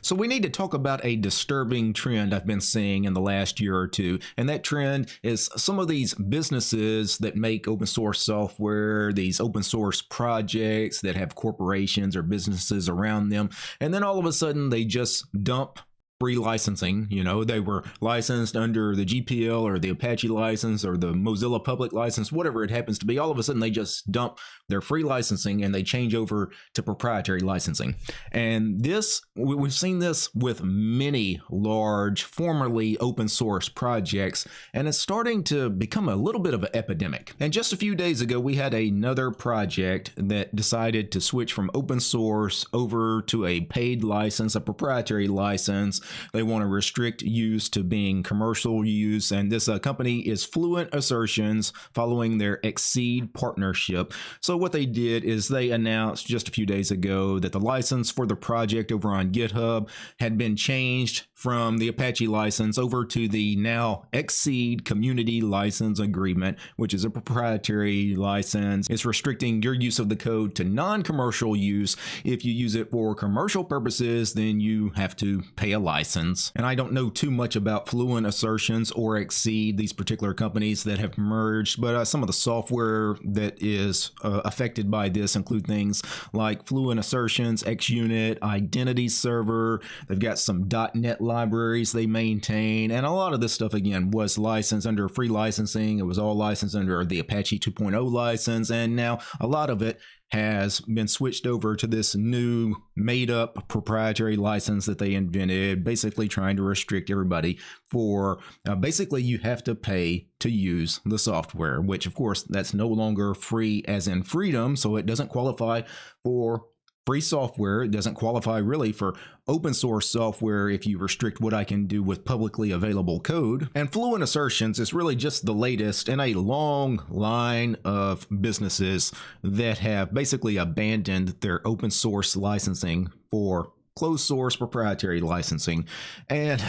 So we need to talk about a disturbing trend I've been seeing in the last year or two. And that trend is some of these businesses that make open source software, these open source projects that have corporations or businesses around them. And then all of a sudden they just dump free licensing. You know, they were licensed under the GPL or the Apache license or the Mozilla public license, whatever it happens to be. All of a sudden they just dump their free licensing and they change over to proprietary licensing. And this, we've seen this with many large formerly open source projects, and it's starting to become a little bit of an epidemic. And just a few days ago we had another project that decided to switch from open source over to a paid license, a proprietary license. They want to restrict use to being commercial use, and this company is Fluent Assertions, following their Exceed partnership. So what they did is they announced just a few days ago that the license for the project over on GitHub had been changed from the Apache license over to the now Exceed Community License Agreement, which is a proprietary license. It's restricting your use of the code to non-commercial use. If you use it for commercial purposes, then you have to pay a license. And I don't know too much about Fluent Assertions or Exceed, these particular companies that have merged, but some of the software that is affected by this include things like Fluent Assertions, XUnit, Identity Server. They've got some .NET libraries they maintain, and a lot of this stuff again was licensed under free licensing. It was all licensed under the Apache 2.0 license, and now a lot of it has been switched over to this new made-up proprietary license that they invented, basically trying to restrict everybody for basically you have to pay to use the software, which of course that's no longer free as in freedom, so it doesn't qualify for free software. It doesn't qualify really for open source software if you restrict what I can do with publicly available code. And Fluent Assertions is really just the latest in a long line of businesses that have basically abandoned their open source licensing for closed source proprietary licensing. And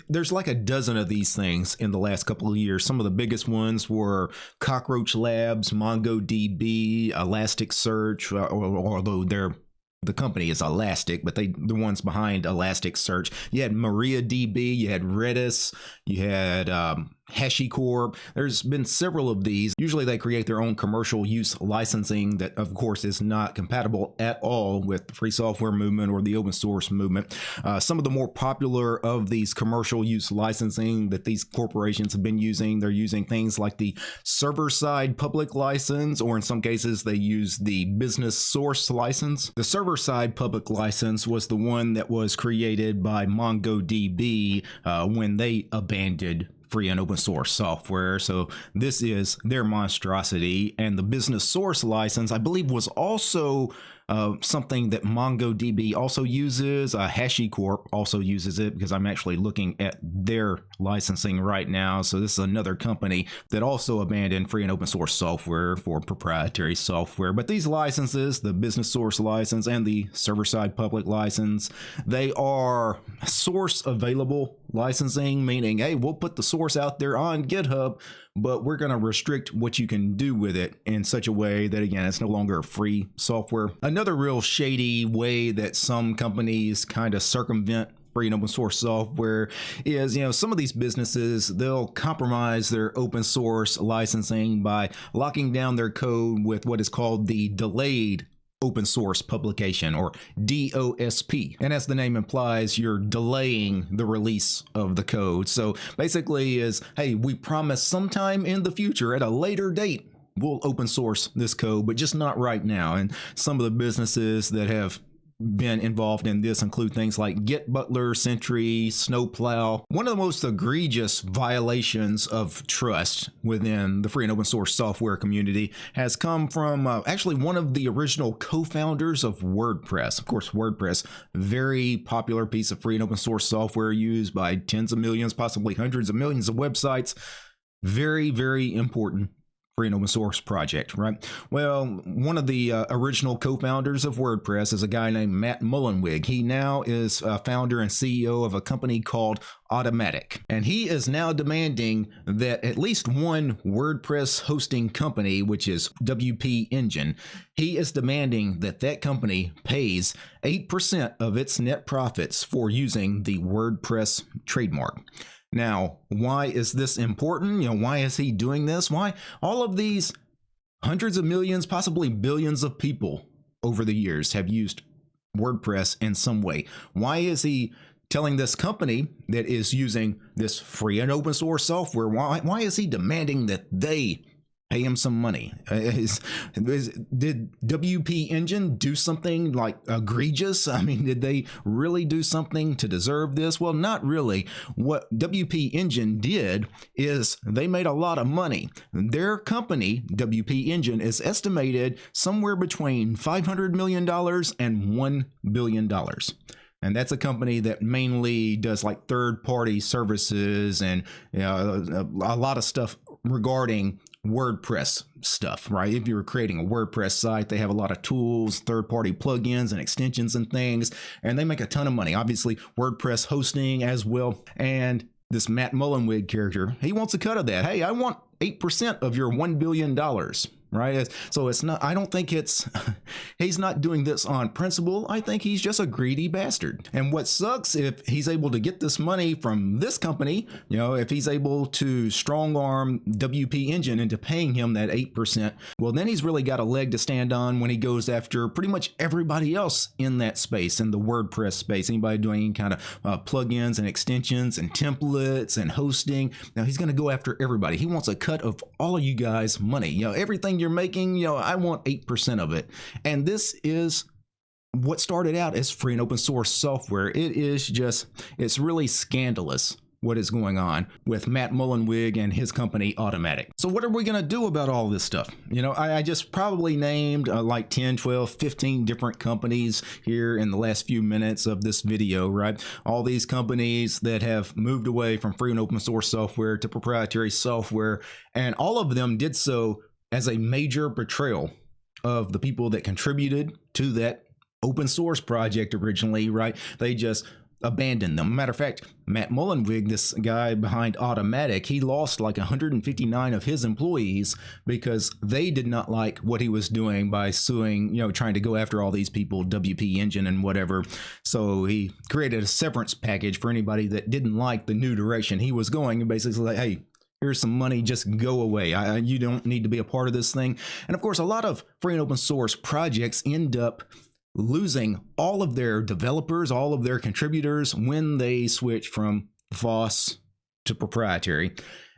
there's like a dozen of these things in the last couple of years. Some of the biggest ones were Cockroach Labs, MongoDB, Elasticsearch, although the company is Elastic, but the ones behind Elasticsearch. You had MariaDB, you had Redis, you had HashiCorp. There's been several of these. Usually they create their own commercial use licensing that of course is not compatible at all with the free software movement or the open source movement. Some of the more popular of these commercial use licensing that these corporations have been using, they're using things like the server-side public license, or in some cases they use the business source license. The server-side public license was the one that was created by MongoDB when they abandoned free and open source software. So this is their monstrosity. And the business source license, I believe, was also something that MongoDB also uses. HashiCorp also uses it, because I'm actually looking at their licensing right now. So this is another company that also abandoned free and open source software for proprietary software. But these licenses, the business source license and the server-side public license, they are source available licensing, meaning, hey, we'll put the source out there on GitHub, but we're going to restrict what you can do with it in such a way that, again, it's no longer free software. Another real shady way that some companies kind of circumvent free and open source software is, some of these businesses, they'll compromise their open source licensing by locking down their code with what is called the delayed open source publication, or DOSP. And as the name implies, you're delaying the release of the code. So basically is, hey, we promise sometime in the future at a later date, we'll open source this code, but just not right now. And some of the businesses that have been involved in this include things like GitButler, Sentry, Snowplow. One of the most egregious violations of trust within the free and open source software community has come from actually one of the original co-founders of WordPress. Of course, WordPress, very popular piece of free and open source software used by tens of millions, possibly hundreds of millions of websites. Very, very important free and open source project, right? Well, one of the original co-founders of WordPress is a guy named Matt Mullenweg. He now is founder and CEO of a company called Automatic. And he is now demanding that at least one WordPress hosting company, which is WP Engine, he is demanding that that company pays 8% of its net profits for using the WordPress trademark. Now, why is this important? Why is he doing this? Why all of these hundreds of millions, possibly billions of people over the years have used WordPress in some way? Why is he telling this company that is using this free and open source software, why is he demanding that they pay him some money? Did WP Engine do something like egregious? I mean, did they really do something to deserve this? Well, not really. What WP Engine did is they made a lot of money. Their company, WP Engine, is estimated somewhere between $500 million and $1 billion. And that's a company that mainly does like third-party services and a lot of stuff regarding WordPress stuff, right? If you're creating a WordPress site, they have a lot of tools, third-party plugins and extensions and things, and they make a ton of money. Obviously, WordPress hosting as well. And this Matt Mullenweg character, he wants a cut of that. Hey, I want 8% of your $1 billion. Right? So it's not, I don't think it's, he's not doing this on principle. I think he's just a greedy bastard. And what sucks, if he's able to get this money from this company, if he's able to strong arm WP Engine into paying him that 8%, well, then he's really got a leg to stand on when he goes after pretty much everybody else in that space, in the WordPress space, anybody doing any kind of plugins and extensions and templates and hosting. Now he's going to go after everybody. He wants a cut of all of you guys' money. Everything you're making, I want 8% of it. And this is what started out as free and open source software. It is just, it's really scandalous what is going on with Matt Mullenweg and his company Automatic. So what are we going to do about all this stuff? I just probably named like 10, 12, 15 different companies here in the last few minutes of this video, right? All these companies that have moved away from free and open source software to proprietary software, and all of them did so as a major betrayal of the people that contributed to that open source project originally, right? They just abandoned them. Matter of fact, Matt Mullenweg, this guy behind Automatic, he lost like 159 of his employees because they did not like what he was doing by suing, trying to go after all these people, WP Engine and whatever. So he created a severance package for anybody that didn't like the new direction he was going, and basically like, hey, here's some money, just go away. You don't need to be a part of this thing. And of course, a lot of free and open source projects end up losing all of their developers, all of their contributors when they switch from FOSS to proprietary.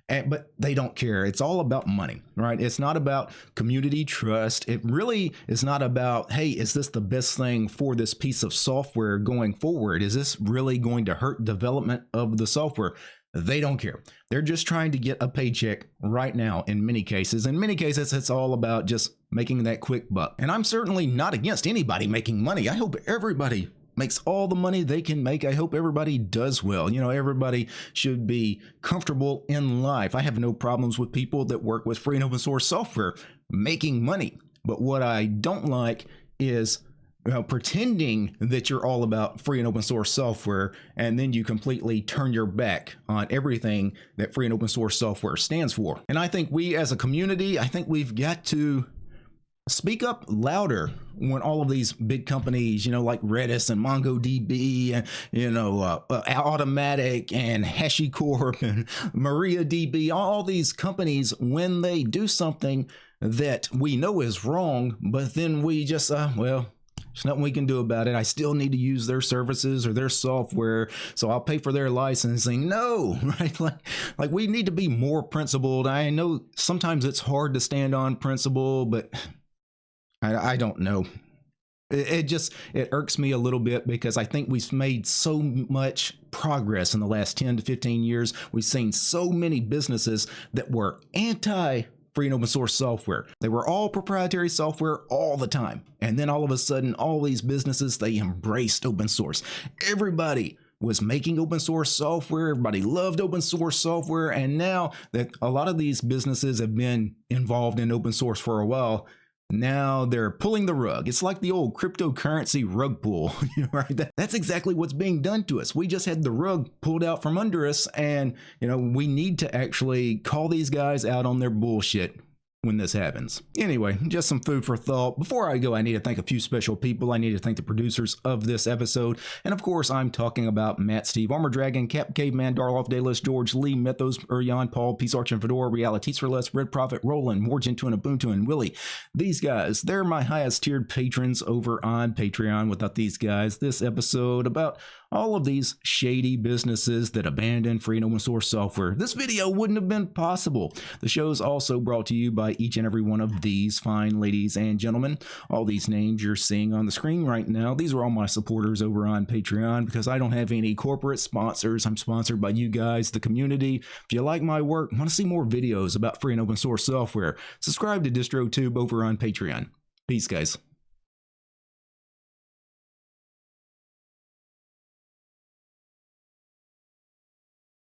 But they don't care. It's all about money, right? It's not about community trust. It really is not about, hey, is this the best thing for this piece of software going forward? Is this really going to hurt development of the software? They don't care. They're just trying to get a paycheck right now in many cases. In many cases, it's all about just making that quick buck. And I'm certainly not against anybody making money. I hope everybody makes all the money they can make. I hope everybody does well. Everybody should be comfortable in life. I have no problems with people that work with free and open source software making money. But what I don't like is pretending that you're all about free and open source software, and then you completely turn your back on everything that free and open source software stands for. And I think we as a community, I think we've got to speak up louder when all of these big companies, like Redis and MongoDB and, Automatic and HashiCorp and MariaDB, all these companies, when they do something that we know is wrong, but then we just, well, there's nothing we can do about it. I still need to use their services or their software, so I'll pay for their licensing. No, right? Like we need to be more principled. I know sometimes it's hard to stand on principle, but I don't know. It irks me a little bit because I think we've made so much progress in the last 10 to 15 years. We've seen so many businesses that were anti free and open source software. They were all proprietary software all the time. And then all of a sudden, all these businesses, they embraced open source. Everybody was making open source software. Everybody loved open source software. And now that a lot of these businesses have been involved in open source for a while, now they're pulling the rug. It's like the old cryptocurrency rug pull, right? That's exactly what's being done to us. We just had the rug pulled out from under us, and we need to actually call these guys out on their bullshit when this happens. Anyway, just some food for thought. Before I go, I need to thank a few special people. I need to thank the producers of this episode. And of course, I'm talking about Matt, Steve, Armor Dragon, Cap, Caveman, Darloff, Dayless, George, Lee, Mythos, Urian, Paul, Peace Arch and Fedora, Realities for Less, Red Prophet, Roland, More Gentoo and Ubuntu, and Willie. These guys, they're my highest tiered patrons over on Patreon. Without these guys, this episode about all of these shady businesses that abandon free and open source software, this video wouldn't have been possible. The show is also brought to you by each and every one of these fine ladies and gentlemen. All these names you're seeing on the screen right now, these are all my supporters over on Patreon, because I don't have any corporate sponsors. I'm sponsored by you guys, the community. If you like my work, want to see more videos about free and open source software, subscribe to DistroTube over on Patreon. Peace, guys.